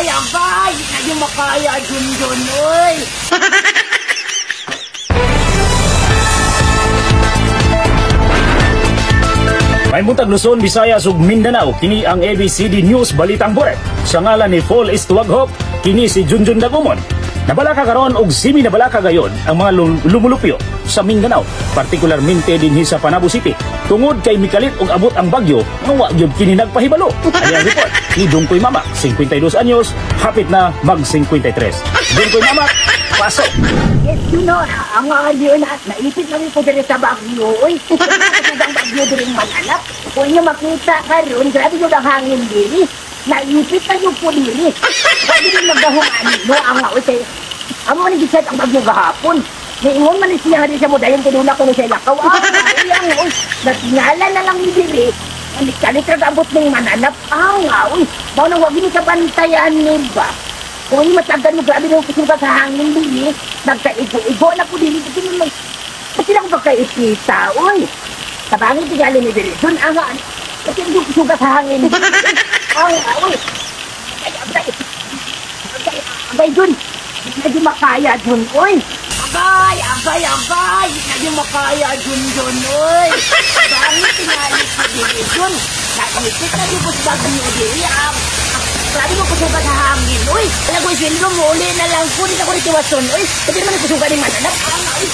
abay! Hindi na makaya, Junjun, oy! May muntag Luzon, Visayas ug Mindanao, kini ang ABCD News Balitang Buret. Sa ngalan ni Fall Istuwaghop, kini si Junjun Dagumon. Nabalaka karon og simi nabalaka gayon ang mga lumulupyo sa Mindanao, partikularmente dinhi sa Panabo City. Tungod kay mikalit og abot ang bagyo, nga wa gyud kini nagpahibalo. Ani ang report ni Dungkoy Mamak, 52 anyos, hapit na mag 53. Dungkoy Mamak, pasok. Yes, you know, ang mga na naipit lang ko diri sa bagyo, oy. Ang bagyo diri manalap. Kung inyo makita karon, grabe yung hangin diri. Naipit na yung po diri. Grabe yung magahungan no ang oy. Amo ni giset ang bagyo gahapon. Niingon man siya hari sa modayon tinuna ko sa lakaw. Yang oy, natingala na lang ni diri. Ang kalit ra abot ning mananap. Uy, daw nang wag ni ka bantayan ni ba. Kung yung matagal mo, grabe na kusong ka sa hangin din eh. Nagkaigo-igo na po din. Kasi lang pagkaipita, uy. Tabangin tigali ni Dirizon, angaan. Kasi hindi kusong ka sa hangin. Uy. Abay, Jun. Hindi makaya, Jun, uy. Abay. Hindi makaya, Jun, uy. Tabangin tigali ni Dirizon. Naipit na yung bagyo din eh. Grabe mo kusugan sa hangin, uy! Kaya ko yung muli na lang po, di na ko rin tiwason, uy! Kasi naman kusugan yung mananap, uy!